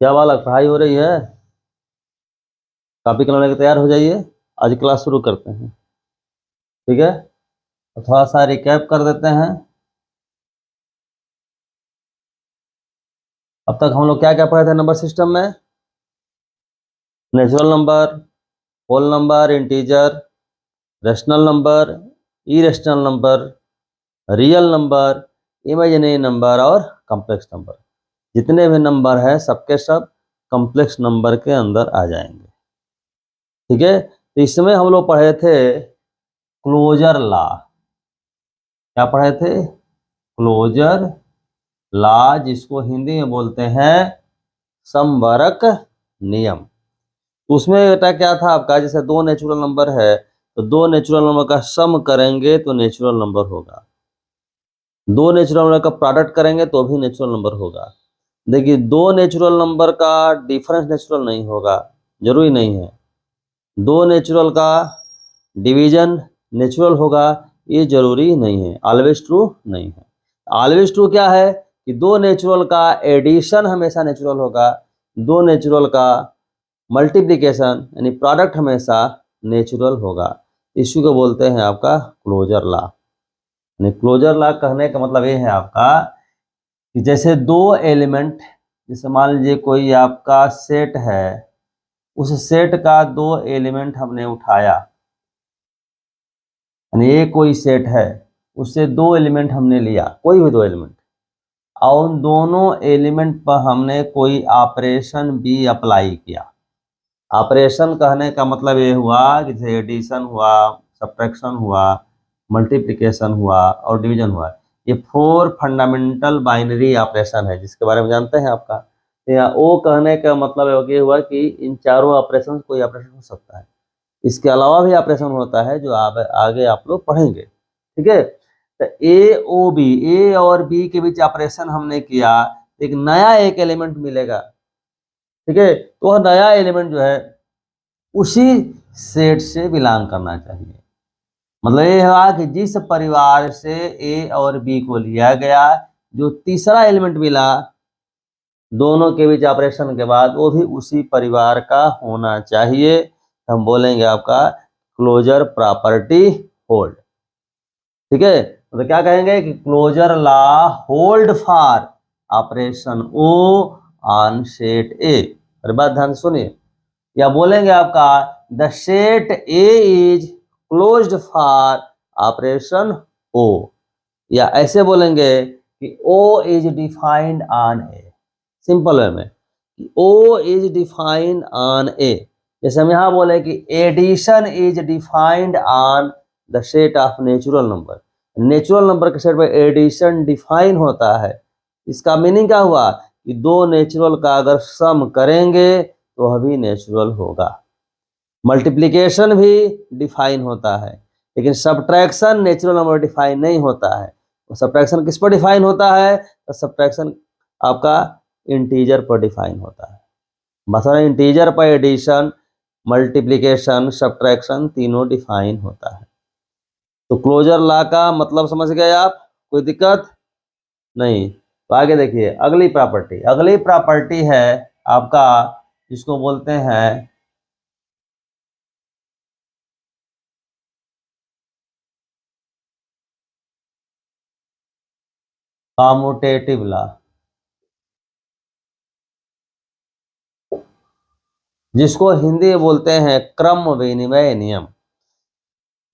क्या बालक, पढ़ाई हो रही है? कॉपी कलम लेकर तैयार हो जाइए, आज क्लास शुरू करते हैं। ठीक है, तो थोड़ा सा रिकैप कर देते हैं। अब तक हम लोग क्या क्या पढ़े थे नंबर सिस्टम में? Natural number, whole number, integer, rational number, irrational number, real number, imaginary number और कॉम्प्लेक्स नंबर। जितने भी नंबर हैं सबके सब कॉम्प्लेक्स नंबर के अंदर आ जाएंगे। ठीक है, तो इसमें हम लोग पढ़े थे क्लोजर लॉ। क्या पढ़े थे? क्लोजर लॉ, जिसको हिंदी में बोलते हैं समवर्क नियम। उसमें बेटा क्या था आपका, जैसे दो नेचुरल नंबर है तो दो नेचुरल नंबर का सम करेंगे तो नेचुरल नंबर होगा, दो नेचुरल नंबर का प्रोडक्ट करेंगे तो भी नेचुरल नंबर होगा। देखिए, दो नेचुरल नंबर का डिफरेंस नेचुरल नहीं होगा, जरूरी नहीं है। दो नेचुरल का डिवीजन नेचुरल होगा, ये जरूरी नहीं है, ऑलवेज ट्रू नहीं है। ऑलवेज ट्रू क्या है कि दो नेचुरल का एडिशन हमेशा नेचुरल होगा, दो नेचुरल का मल्टीप्लिकेशन यानी प्रोडक्ट हमेशा नेचुरल होगा। इसी को बोलते हैं आपका क्लोजर लॉ। यानी क्लोजर लॉ कहने का मतलब ये है आपका कि जैसे दो एलिमेंट, जैसे मान लीजिए कोई आपका सेट है, उस सेट का दो एलिमेंट हमने उठाया, यानी ये कोई सेट है, उससे दो एलिमेंट हमने लिया, कोई भी दो एलिमेंट, और उन दोनों एलिमेंट पर हमने कोई ऑपरेशन भी अप्लाई किया। ऑपरेशन कहने का मतलब ये हुआ कि जैसे एडिशन हुआ, सब्ट्रैक्शन हुआ, मल्टीप्लिकेशन हुआ और डिवीजन हुआ। ये 4 फंडामेंटल बाइनरी ऑपरेशन है, जिसके बारे में जानते हैं आपका। या ओ कहने का मतलब ये हुआ कि इन चारों ऑपरेशन कोई ऑपरेशन हो सकता है, इसके अलावा भी ऑपरेशन होता है जो आप आगे आप लोग पढ़ेंगे। ठीक है, तो ए ओ बी, ए और बी के बीच ऑपरेशन हमने किया, एक नया एक एलिमेंट मिलेगा। ठीक है, तो वह नया एलिमेंट जो है उसी सेट से बिलोंग करना चाहिए। मतलब ये हुआ कि जिस परिवार से ए और बी को लिया गया, जो तीसरा एलिमेंट मिला दोनों के बीच ऑपरेशन के बाद, वो भी उसी परिवार का होना चाहिए। हम बोलेंगे आपका क्लोजर प्रॉपर्टी होल्ड। ठीक है, तो क्या कहेंगे कि closure law hold for operation O on set A. अरे बात ध्यान से सुनिए, या बोलेंगे आपका the set A is closed for operation O, या ऐसे बोलेंगे कि O is defined on A. Simple way में कि O is defined on A, जैसे हम यहाँ बोले कि addition is defined on the set of natural number. Natural number के सेट पर एडिशन डिफाइन होता है। इसका मीनिंग क्या हुआ कि दो नेचुरल का अगर सम करेंगे तो वह भी नेचुरल होगा। मल्टीप्लिकेशन भी डिफाइन होता है, लेकिन सब्ट्रैक्शन नेचुरल नंबर डिफाइन नहीं होता है। सब्ट्रैक्शन किस पर डिफाइन होता है? तो सब्ट्रैक्शन आपका इंटीजर पर डिफाइन होता है। मसलन इंटीजर पर एडिशन, मल्टीप्लिकेशन, सब्ट्रैक्शन तीनों डिफाइन होता है। तो क्लोजर लॉ का मतलब समझ गए आप? कोई दिक्कत नहीं। तो आगे देखिए अगली प्रॉपर्टी। अगली प्रॉपर्टी है आपका जिसको बोलते हैं कॉम्यूटेटिव लॉ, जिसको हिंदी में बोलते हैं क्रम विनिमय नियम।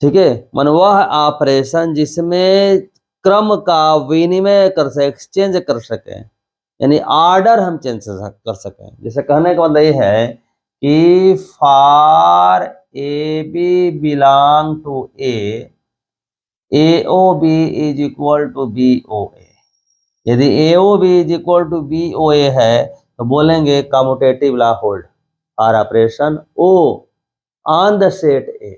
ठीक है, मन वह ऑपरेशन जिसमें क्रम का विनिमय कर सके, एक्सचेंज कर सके, यानी ऑर्डर हम चेंज कर सकें। जैसे कहने का मतलब ये है कि for A B belong to A, A O B is equal to B O A. यदि A O B is equal to B O A है तो बोलेंगे कम्यूटेटिव लॉ होल्ड और operation O on the set A.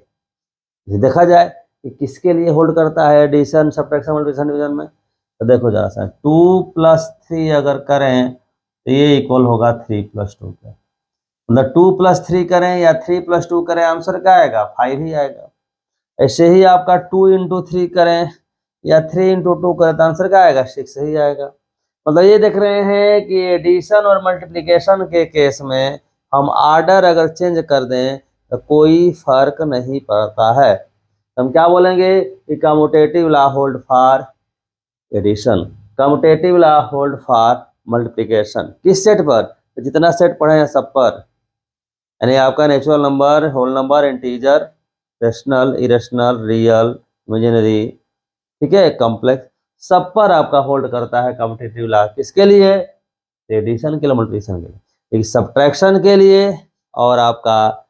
देखा जाए कि किसके लिए होल्ड करता है एडिशन, सब्ट्रैक्शन, मल्टीप्लिकेशन, डिवीजन में, तो देखो जरा सा 2 + 3 अगर करें तो ये इक्वल होगा 3 + 2 का। मतलब 2 + 3 करें या 3 + 2 करें, आंसर क्या आएगा? 5 ही आएगा। ऐसे ही आपका 2 × 3 करें या 3 × 2 करें तो आंसर क्या आएगा? 6 ही आएगा। मतलब ये देख रहे हैं कि एडिशन और मल्टीप्लिकेशन के केस में हम आर्डर अगर चेंज कर दें तो कोई फर्क नहीं पड़ता है। हम क्या बोलेंगे कि commutative law hold for addition, commutative law hold for multiplication. किस सेट पर? तो जितना सेट पढ़े हैं सब पर, यानी आपका natural number, whole number, integer, rational, irrational, real, imaginary, ठीक है, कॉम्प्लेक्स, सब पर आपका होल्ड करता है कम्यूटेटिव लॉ। किसके लिए? एडिशन के लिए, मल्टीप्लिकेशन के लिए। लेकिन सब्ट्रैक्शन के लिए और आपका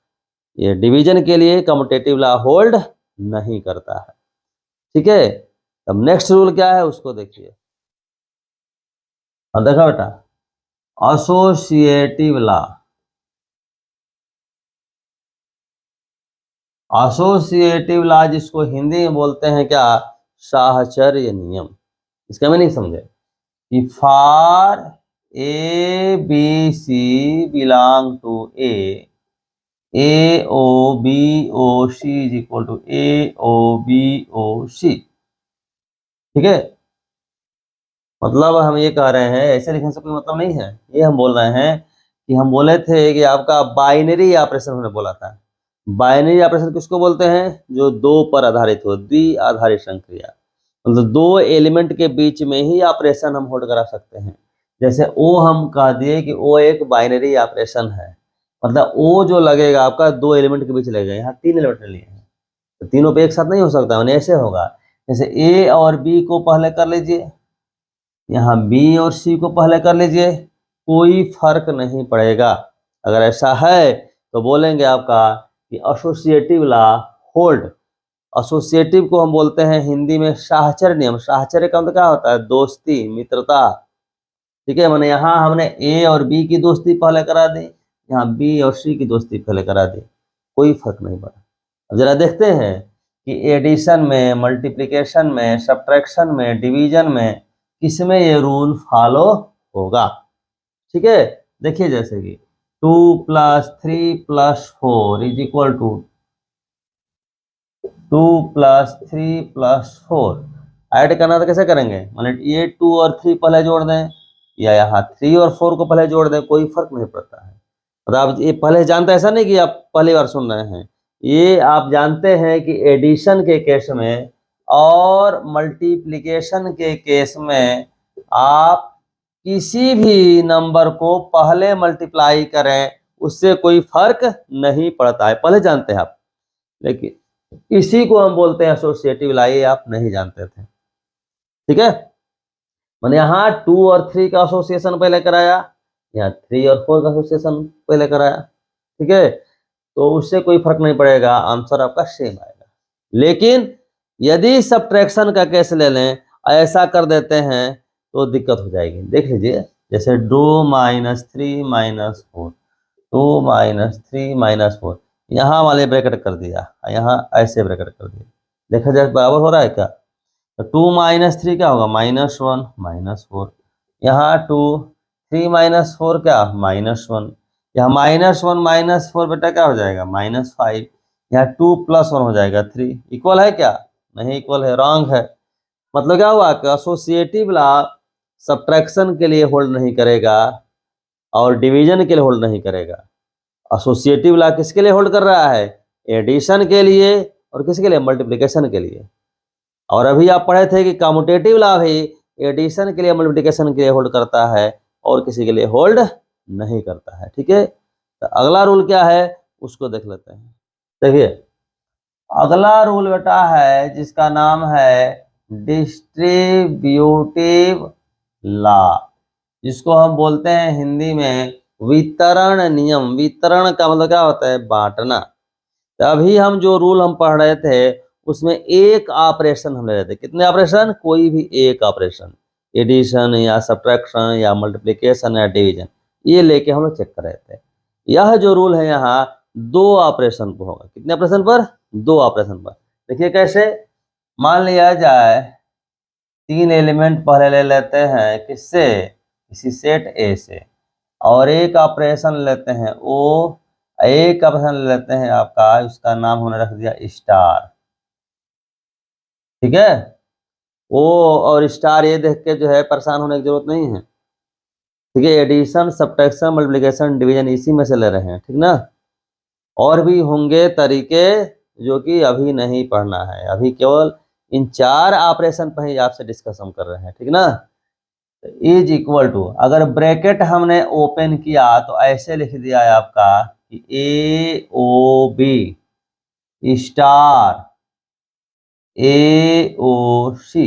ये डिवीजन के लिए कम्यूटेटिव लॉ होल्ड नहीं करता है। ठीक है, अब नेक्स्ट रूल क्या है उसको देखिए। हाँ देखा बेटा, एसोसिएटिव लॉ। एसोसिएटिव लॉ जिसको हिंदी में बोलते हैं क्या? साहचर्य नियम। इसका मीनिंग समझे कि for A B C belong to A O B O C is equal to A O B O C. ठीक है, मतलब हम ये कह रहे हैं, ऐसे लिखने से कोई मतलब नहीं है। ये हम बोल रहे हैं कि हम बोले थे कि आपका बाइनरी ऑपरेशन हमने बोला था। बाइनरी ऑपरेशन किसको बोलते हैं? जो दो पर आधारित हो, द्वि आधारित संक्रिया, मतलब दो एलिमेंट के बीच में ही ऑपरेशन हम होल्ड करा सकते हैं। जैसे ओ हम कह दिए कि ओ एक बाइनरी ऑपरेशन है, मतलब ओ जो लगेगा आपका दो एलिमेंट के बीच लगेगा। यहाँ तीन एलिमेंट लिए हैं तो तीनों पे एक साथ नहीं हो सकता, मैंने ऐसे होगा। जैसे ए और बी को पहले कर लीजिए, यहाँ बी और सी को पहले कर लीजिए, कोई फर्क नहीं पड़ेगा। अगर ऐसा है तो बोलेंगे आपका कि एसोसिएटिव लॉ होल्ड। एसोसिएटिव को हम बोलते हैं हिंदी में साहचर्य नियम। साहचर्य का मतलब क्या होता है? दोस्ती, मित्रता। ठीक है, मैंने यहाँ हमने ए और बी की दोस्ती पहले करा दी, यहाँ बी और सी की दोस्ती पहले करा दी, कोई फर्क नहीं पड़ा। अब जरा देखते हैं कि एडिशन में, मल्टीप्लिकेशन में, सब्ट्रैक्शन में, डिवीजन में किसमें ये रूल फॉलो होगा। ठीक है, देखिए जैसे कि 2 + 3 + 4 इज इक्वल टू 2 + 3 + 4। ऐड करना तो कैसे करेंगे? मतलब ये 2 और 3 पहले जोड़ दें या यहाँ 3 और 4 को पहले जोड़ दें, कोई फर्क नहीं पड़ता है। मतलब आप ये पहले जानते हैं, ऐसा नहीं कि आप पहली बार सुन रहे हैं, ये आप जानते हैं कि एडिशन के केस में और मल्टीप्लिकेशन के केस में आप किसी भी नंबर को पहले मल्टीप्लाई करें उससे कोई फर्क नहीं पड़ता है, पहले जानते हैं आप। लेकिन इसी को हम बोलते हैं एसोसिएटिव लॉ, ये आप नहीं जानते थे। ठीक है, मैंने यहाँ 2 और 3 का एसोसिएशन पहले कराया, यहाँ 3 और 4 का एसोसिएशन पहले कराया। ठीक है, तो उससे कोई फर्क नहीं पड़ेगा, आंसर आपका सेम आएगा। लेकिन यदि सब्ट्रैक्शन का केस ले लें, ऐसा कर देते हैं तो दिक्कत हो जाएगी। देख लीजिए, जैसे 2 - 3 - 4, 2 - 3 - 4, यहाँ वाले ब्रैकेट कर दिया, यहाँ ऐसे ब्रैकेट कर दिया। देखा जाए बराबर हो रहा है क्या? तो 2 - 3 क्या होगा? -1 - 4। यहाँ 2, 3 - 4 क्या? -1। यहाँ -1 - 4 बेटा क्या हो जाएगा? -5। यहाँ 2 + 1 हो जाएगा 3। इक्वल है क्या? नहीं इक्वल है, रॉन्ग है। मतलब क्या हुआ कि एसोसिएटिव लॉ सब्ट्रैक्शन के लिए होल्ड नहीं करेगा और डिवीजन के लिए होल्ड नहीं करेगा। एसोसिएटिव लॉ किसके लिए होल्ड कर रहा है? एडिशन के लिए, और किसके लिए? मल्टीप्लिकेशन के लिए। और अभी आप पढ़े थे कि कम्यूटेटिव लॉ भी एडिशन के लिए, मल्टीप्लिकेशन के लिए होल्ड करता है और किसी के लिए होल्ड नहीं करता है। ठीक है, तो अगला रूल क्या है उसको देख लेते हैं। देखिए, अगला रूल बेटा है जिसका नाम है डिस्ट्रीब्यूटिव लॉ, जिसको हम बोलते हैं हिंदी में वितरण नियम। वितरण का मतलब क्या होता है? बांटना। तो अभी हम जो रूल हम पढ़ रहे थे उसमें एक ऑपरेशन हम ले रहे थे। कितने ऑपरेशन? कोई भी एक ऑपरेशन, एडिशन या सब्ट्रैक्शन या मल्टीप्लिकेशन या डिवीजन, ये लेके हम लोग चेक कर रहे थे। यह जो रूल है यहाँ 2 ऑपरेशन पर होगा। कितने ऑपरेशन पर? 2 ऑपरेशन पर। देखिए कैसे, मान लिया जाए 3 एलिमेंट पहले ले लेते हैं, किससे? किसी सेट ए से, और एक ऑपरेशन लेते हैं ओ, एक ऑपरेशन ले लेते हैं आपका, उसका नाम हमने रख दिया स्टार। ठीक है, ओ और स्टार ए देख के जो है परेशान होने की जरूरत नहीं है। ठीक है, एडिशन, सब्ट्रैक्शन, मल्टीप्लिकेशन, डिवीजन इसी में से ले रहे हैं, ठीक ना। और भी होंगे तरीके जो कि अभी नहीं पढ़ना है, अभी केवल इन 4 ऑपरेशन पर ही आपसे डिस्कशन कर रहे हैं, ठीक ना। इज इक्वल टू, अगर ब्रैकेट हमने ओपन किया तो ऐसे लिख दिया है आपका कि ए ओ बी स्टार ए ओ सी।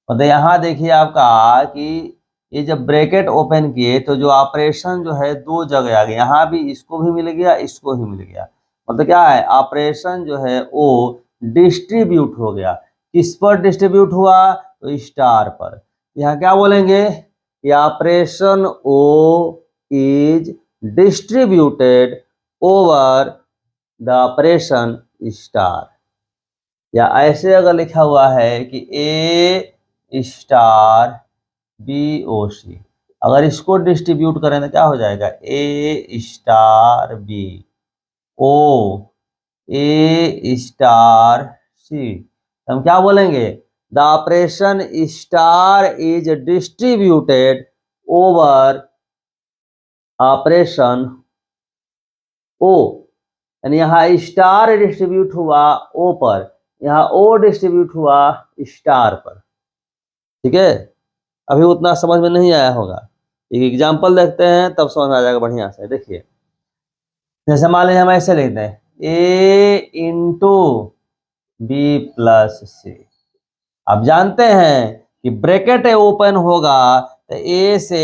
मतलब यहाँ देखिए आपका कि ये जब ब्रैकेट ओपन किए तो जो ऑपरेशन जो है 2 जगह आ गया, यहाँ भी इसको भी मिल गया, इसको भी मिल गया। मतलब क्या है, ऑपरेशन जो है वो डिस्ट्रीब्यूट हो गया। किस पर डिस्ट्रीब्यूट हुआ, तो स्टार पर। यहाँ क्या बोलेंगे कि operation O is distributed over the operation star. या ऐसे अगर लिखा हुआ है कि ए स्टार बी ओ सी, अगर इसको डिस्ट्रीब्यूट करें तो क्या हो जाएगा, A star B O A star C. हम क्या बोलेंगे, the operation star is distributed over operation O. यानी यहाँ स्टार डिस्ट्रीब्यूट हुआ ओ पर, यहाँ ओ डिस्ट्रीब्यूट हुआ स्टार पर। ठीक है, अभी उतना समझ में नहीं आया होगा, एक एग्जांपल देखते हैं तब समझ में आ जाएगा बढ़िया से। देखिए, जैसे मान लीजिए हम ऐसे लिखते हैं ए इंटू बी प्लस सी। आप जानते हैं कि ब्रैकेट ओपन होगा तो ए से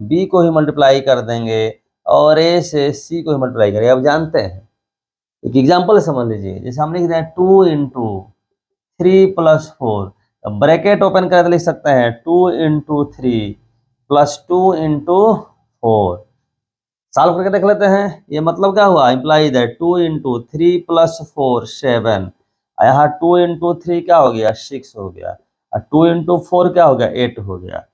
बी को ही मल्टीप्लाई कर देंगे और ए से सी को ही मल्टीप्लाई करेंगे, आप जानते हैं। एक एग्जांपल समझ लीजिए, जैसे हम लिख दें 2 इंटू 3 प्लस 4, ब्रैकेट ओपन कर लिख सकते हैं 2 इंटू 3 प्लस 2 इंटू 4। सॉल्व करके देख लेते हैं, ये मतलब क्या हुआ, इंप्लाई दैट 2 इंटू 3 प्लस 4 7, यहाँ 2 इंटू 3 क्या हो गया 6 हो गया, और 2 इंटू 4 क्या हो गया 8 हो गया,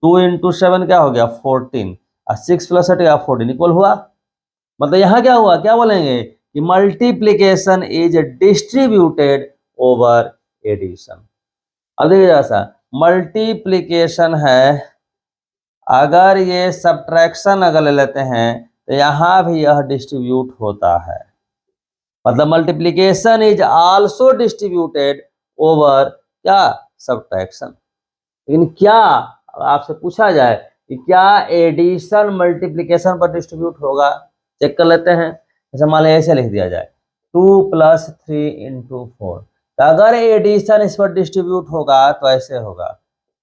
2 इंटू 7 क्या हो गया 14, और 6 प्लस 8 क्या 14 इक्वल हुआ। मतलब यहाँ क्या हुआ, क्या बोलेंगे कि multiplication is distributed over addition. अब देखिए जैसा मल्टीप्लीकेशन है, अगर ये सब्ट्रैक्शन अगर ले लेते हैं तो यहाँ भी यह डिस्ट्रीब्यूट होता है। मतलब multiplication is also distributed over क्या, सब्ट्रैक्शन। लेकिन क्या आपसे पूछा जाए कि क्या एडिशन मल्टीप्लीकेशन पर डिस्ट्रीब्यूट होगा, चेक कर लेते हैं। जैसे मान लीजिए ऐसे लिख दिया जाए 2 प्लस 3 इंटू 4, तो अगर एडिशन इस पर डिस्ट्रीब्यूट होगा तो ऐसे होगा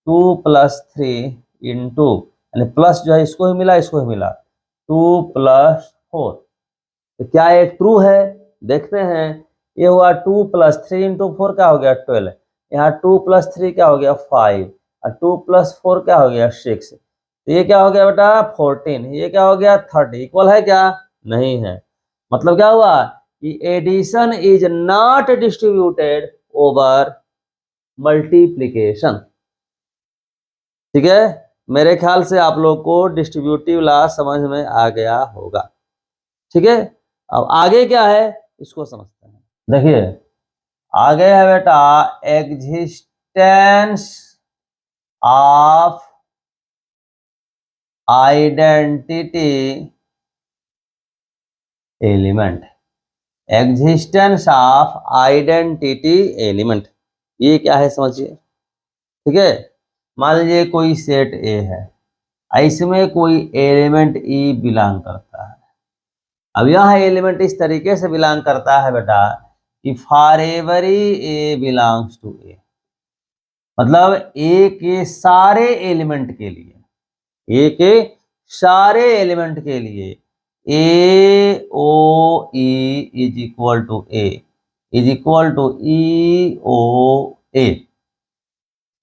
2 प्लस 3 इंटू, यानी प्लस जो है इसको ही मिला इसको ही मिला 2 प्लस 4। तो क्या ये ट्रू है, देखते हैं। ये हुआ 2 प्लस 3 इंटू 4 क्या हो गया 12, यहाँ 2 प्लस 3 क्या हो गया 5, और 2 प्लस 4 क्या हो गया 6, तो ये क्या हो गया बेटा 14, ये क्या हो गया 30, इक्वल है क्या, नहीं है। मतलब क्या हुआ कि addition is not distributed over multiplication. ठीक है, मेरे ख्याल से आप लोग को डिस्ट्रीब्यूटिव लॉ समझ में आ गया होगा। ठीक है, अब आगे क्या है इसको समझते हैं। देखिए आगे है बेटा existence of identity element. Existence of identity element, ये क्या है समझिए। ठीक है, मान लीजिए कोई सेट ए है, इसमें कोई एलिमेंट ई बिलोंग करता है। अब यह एलिमेंट इस तरीके से बिलोंग करता है बेटा कि for every A belongs to A, मतलब ए के सारे एलिमेंट के लिए, ए के सारे एलिमेंट के लिए A O E is equal to A is equal to E O A.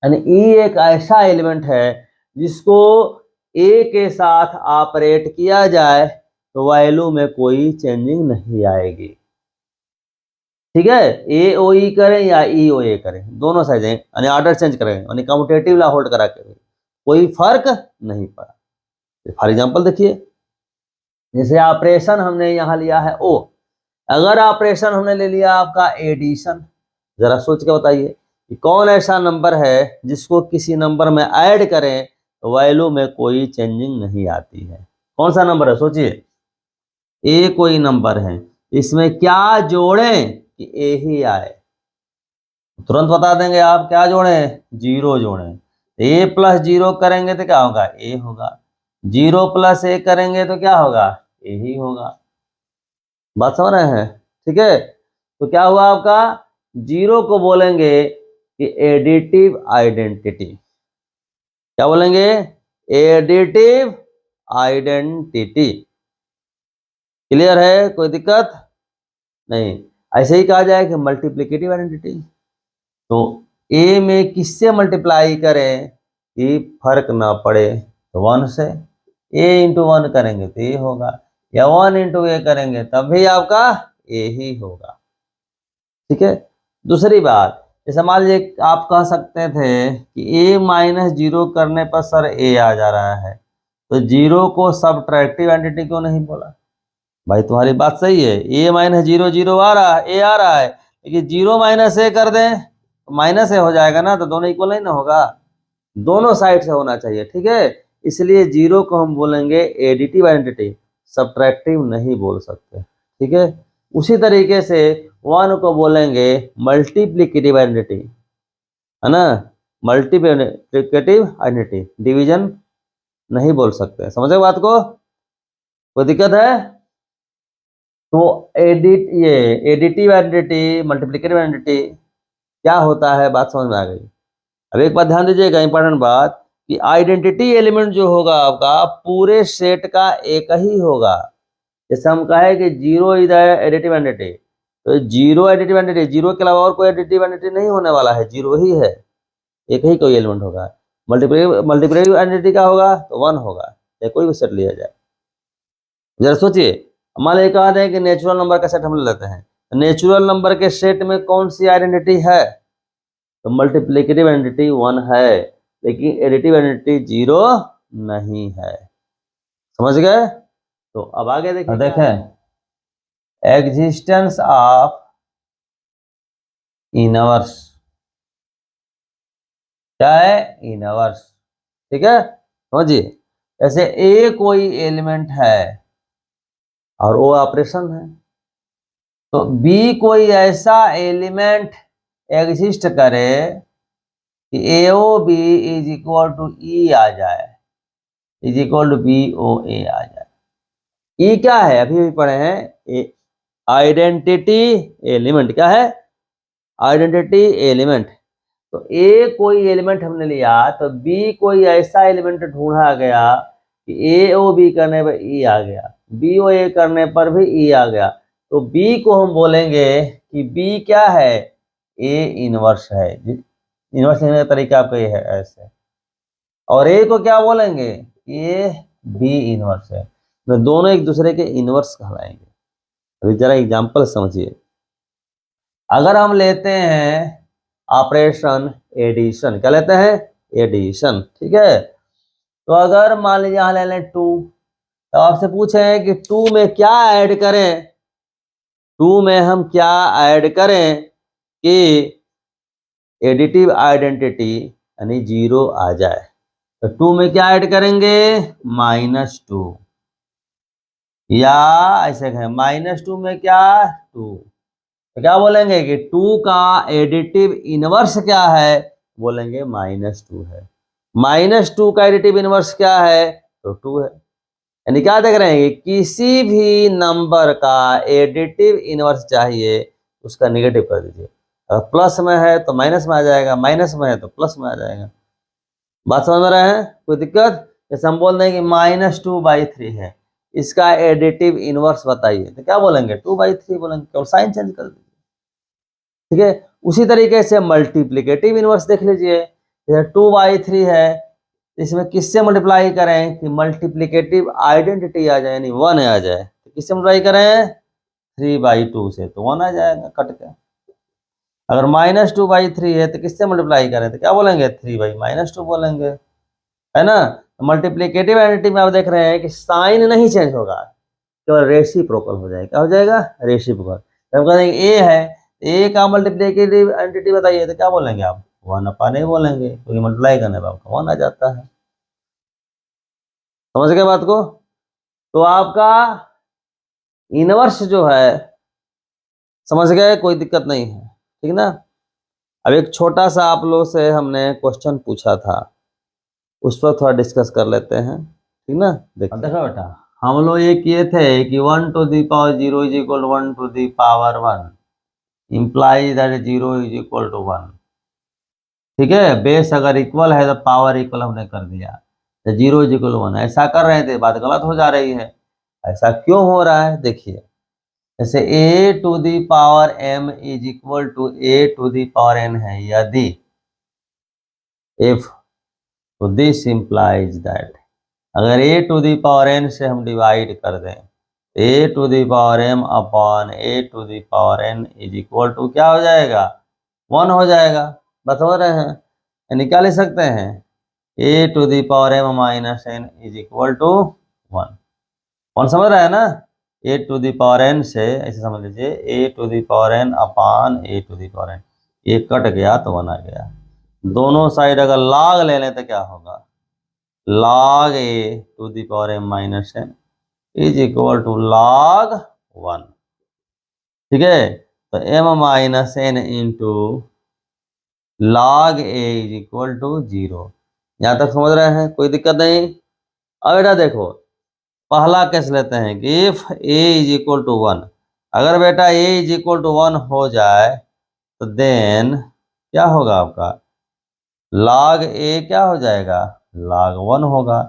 यानी ई एक ऐसा एलिमेंट है जिसको ए के साथ ऑपरेट किया जाए तो वैल्यू में कोई चेंजिंग नहीं आएगी। ठीक है, ए ओ ई करें या ई ओ ए करें, दोनों साइड यानी ऑर्डर चेंज करें, यानी कम्यूटेटिव ला होल्ड करा के कोई फर्क नहीं पड़ा। फॉर एग्जांपल देखिए, जैसे ऑपरेशन हमने यहाँ लिया है ओ, अगर ऑपरेशन हमने ले लिया आपका एडिशन, जरा सोच के बताइए कि कौन ऐसा नंबर है जिसको किसी नंबर में ऐड करें तो वैल्यू में कोई चेंजिंग नहीं आती है। कौन सा नंबर है सोचिए, ए कोई नंबर है, इसमें क्या जोड़ें कि ए ही आए, तुरंत बता देंगे आप। क्या जोड़ें, जीरो जोड़ें। ए प्लस जीरो करेंगे तो क्या होगा, ए होगा। जीरो प्लस ए करेंगे तो क्या होगा, ए ही होगा। बात समझ रहे हैं, ठीक है। तो क्या हुआ आपका, जीरो को बोलेंगे कि एडिटिव आइडेंटिटी। क्या बोलेंगे, एडिटिव आइडेंटिटी। क्लियर है, कोई दिक्कत नहीं। ऐसे ही कहा जाए कि मल्टीप्लिकेटिव आइडेंटिटी, तो ए में किससे मल्टीप्लाई करें कि फर्क ना पड़े, तो 1 से। ए इंटू 1 करेंगे तो ए होगा, या 1 इंटू ए करेंगे तब भी आपका ए ही होगा, ठीक है। दूसरी बात, जैसे मान लीजिए आप कह सकते थे कि ए माइनस जीरो करने पर सर ए आ जा रहा है, तो जीरो को सबट्रैक्टिव आइडेंटिटी क्यों नहीं बोला। भाई तुम्हारी बात सही है, ए माइनस जीरो जीरो आ रहा है, ए आ रहा है, लेकिन जीरो माइनस ए कर दें तो माइनस ए हो जाएगा ना, तो दोनों इक्वल नहीं ना होगा, दोनों साइड से होना चाहिए, ठीक है। इसलिए जीरो को हम बोलेंगे एडिटिव आइडेंटिटी, सबट्रैक्टिव नहीं बोल सकते, ठीक है। उसी तरीके से 1 को बोलेंगे मल्टीप्लिकेटिव आइडेंटिटी, है ना, मल्टीप्लिकेटिव आइडेंटिटी, डिवीजन नहीं बोल सकते। समझे बात को, कोई दिक्कत है। तो एडिटिव आइडेंटिटी, मल्टीप्लिकेटिव आइडेंटिटी क्या होता है, बात समझ में आ गई। अब एक बात ध्यान दीजिएगा, इंपॉर्टेंट बात, कि आइडेंटिटी एलिमेंट जो होगा आपका पूरे सेट का एक ही होगा। जैसे हम कहे कि जीरो इज एडिटिव आइडेंटिटी, तो जीरो एडिटिव आइडेंटिटी, जीरो के अलावा और कोई एडिटिव आइडेंटिटी नहीं होने वाला है, जीरो ही है, एक ही कोई एलिमेंट होगा। मल्टीप्लिकेटिव आइडेंटिटी क्या होगा, तो 1 होगा, या कोई भी सेट लिया जाए। जरा सोचिए, मान लीजिए कहा है कि नेचुरल नंबर का सेट हम ले लेते हैं, नेचुरल नंबर के सेट में कौन सी आइडेंटिटी है, तो मल्टीप्लिकेटिव आइडेंटिटी 1 है, लेकिन एडिटिव आइडेंटिटी 0 नहीं है। समझ गए। तो अब आगे देखें एग्जिस्टेंस ऑफ इनवर्स, क्या है, इनवर्स, ठीक है। समझिए, जैसे ए कोई एलिमेंट है और वो ऑपरेशन है, तो बी कोई ऐसा एलिमेंट एग्जिस्ट करे कि A O B is equal to E आ जाए, is equal to B O A आ जाए। ई क्या है, अभी भी पढ़े हैं, आइडेंटिटी एलिमेंट। क्या है, आइडेंटिटी एलिमेंट। तो ए कोई एलिमेंट हमने लिया, तो बी कोई ऐसा एलिमेंट ढूंढा गया कि ए ओ बी करने पर ई आ गया, बी ओ ए करने पर भी ई आ गया, तो बी को हम बोलेंगे कि बी क्या है, ए इनवर्स है। इनवर्स लिखने का तरीका आपका ये है ऐसे, और ए को क्या बोलेंगे, ए बी इनवर्स है, तो दोनों एक दूसरे के इनवर्स कहलाएंगे। अभी जरा एग्जांपल समझिए, अगर हम लेते हैं ऑपरेशन एडिशन, क्या लेते हैं, एडिशन, ठीक है। तो अगर मान लीजिए यहां ले लें 2, तो आपसे पूछे कि 2 में क्या ऐड करें, 2 में हम क्या ऐड करें कि एडिटिव आइडेंटिटी यानी 0 आ जाए, तो 2 में क्या ऐड करेंगे, -2, या ऐसे कहें -2 में क्या 2, तो क्या बोलेंगे कि 2 का एडिटिव इनवर्स क्या है, बोलेंगे -2 है। -2 का एडिटिव इनवर्स क्या है, तो 2 है। यानी क्या देख रहे हैं कि किसी भी नंबर का एडिटिव इनवर्स चाहिए, उसका नेगेटिव कर दीजिए, अगर प्लस में है तो माइनस में आ जाएगा, माइनस में है तो प्लस में आ जाएगा। बात समझ रहे हैं, कोई दिक्कत। जैसे हम बोल रहे हैं कि -2/3 है, इसका एडिटिव इनवर्स बताइए, तो क्या बोलेंगे, 2/3 बोलेंगे, केवल साइन चेंज कर दीजिए, ठीक है। उसी तरीके से मल्टीप्लिकेटिव इनवर्स देख लीजिए, जैसे 2/3 है, इसमें किससे मल्टीप्लाई करें कि मल्टीप्लिकेटिव आइडेंटिटी आ जाए, यानी 1 आ जाए, तो किससे मल्टीप्लाई करें, 3/2 से, तो 1 आ जाएगा कट के। अगर -2/3 है तो किससे मल्टीप्लाई करें, तो क्या बोलेंगे, 3/-2 बोलेंगे, है ना। मल्टीप्लिकेटिव आइडेंटिटी में आप देख रहे हैं कि साइन नहीं चेंज होगा, केवल रेसिप्रोकल हो जाएगा, क्या हो जाएगा, रेसिप्रोकल। हम कह देंगे ए है, ए का मल्टीप्लिकेटिव एंटिटी बताइए तो क्या बोलेंगे आप? 1/a बोलेंगे, क्योंकि मल्टीप्लाई करने पर आपका 1 आ जाता है। समझ गए बात को? तो आपका इनवर्स जो है, समझ गए, कोई दिक्कत नहीं है, ठीक ना। अब एक छोटा सा आप लोग से हमने क्वेश्चन पूछा था, उस पर थोड़ा डिस्कस कर लेते हैं, ठीक ना। देखो बेटा, हम लोग ये किए थे कि 1 to the power 0 is equal to 1 to the power 1 implies that 0 is equal to 1, ठीक है। बेस अगर इक्वल है तो पावर इक्वल हमने कर दिया, तो 0 इज इक्वल 1 ऐसा कर रहे थे, बात गलत हो जा रही है। ऐसा क्यों हो रहा है देखिए, जैसे a to the power m is equal to a to the power n है, यदि if, तो दिस इंप्लाइज दैट अगर a to the power n से हम डिवाइड कर दें, a to the power m upon a to the power n is equal to क्या हो जाएगा? 1 हो जाएगा। बता रहे हैं, यानी क्या ले सकते हैं? a to the power m minus n is equal to 1। कौन समझ रहा है ना? a to the power n से ऐसे समझ लीजिए, a to the power n upon a to the power n, ये कट गया तो 1 आ गया। दोनों साइड अगर log ले लें तो क्या होगा? log a to the power m minus n is equal to log 1, ठीक है। तो m minus n into log a is equal to 0। यहाँ तक समझ रहे हैं, कोई दिक्कत नहीं। अब बेटा देखो, पहला केस लेते हैं कि if a is equal to 1, अगर बेटा a इज इक्वल टू 1 हो जाए तो देन क्या होगा आपका? log a क्या हो जाएगा? log 1 होगा,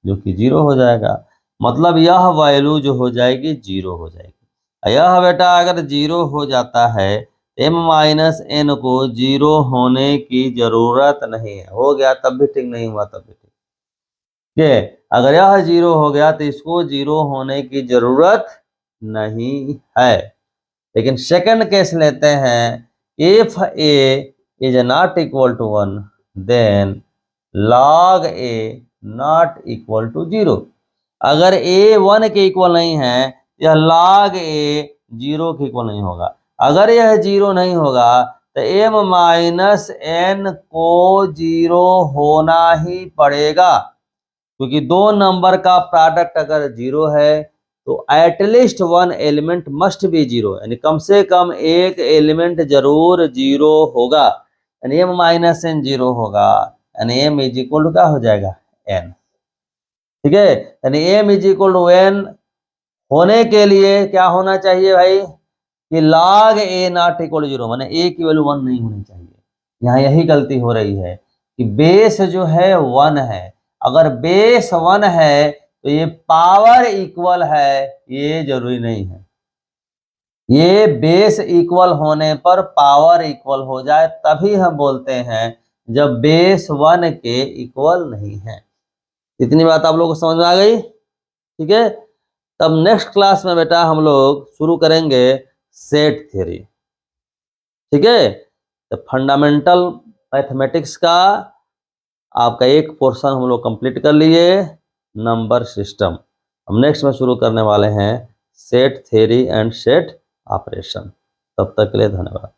जो कि 0 हो जाएगा। मतलब यह वैल्यू जो हो जाएगी 0 हो जाएगी। यह बेटा अगर 0 हो जाता है, m माइनस n को 0 होने की जरूरत नहीं है। हो गया तब भी ठीक, नहीं हुआ तब भी ठीक, ठीक है। अगर यह 0 हो गया तो इसको 0 होने की जरूरत नहीं है। लेकिन सेकंड केस लेते हैं, if a is not equal to 1 then log a not equal to 0। अगर a 1 के इक्वल नहीं है, यह log a 0 के इक्वल नहीं होगा। अगर यह 0 नहीं होगा तो m माइनस n को 0 होना ही पड़ेगा, क्योंकि दो नंबर का प्रोडक्ट अगर 0 है तो एटलीस्ट 1 एलिमेंट मस्ट बी 0, यानी कम से कम एक एलिमेंट जरूर 0 होगा, यानी m माइनस n 0 होगा, यानी m इज इक्वल टू क्या हो जाएगा? n, ठीक है। यानी m is equal to n होने के लिए क्या होना चाहिए भाई? कि log a not equal to 0, माने a की वैल्यू 1 नहीं होनी चाहिए। यहाँ यही गलती हो रही है कि बेस जो है 1 है, अगर बेस 1 है तो ये पावर इक्वल है, ये जरूरी नहीं है। ये बेस इक्वल होने पर पावर इक्वल हो जाए तभी हम बोलते हैं, जब बेस 1 के इक्वल नहीं है। इतनी बात आप लोगों को समझ में आ गई, ठीक है। तब नेक्स्ट क्लास में बेटा हम लोग शुरू करेंगे सेट थ्योरी, ठीक है। तो फंडामेंटल मैथमेटिक्स का आपका एक पोर्शन हम लोग कंप्लीट कर लिए, नंबर सिस्टम। हम नेक्स्ट में शुरू करने वाले हैं set theory and set operation. तब तक के लिए धन्यवाद।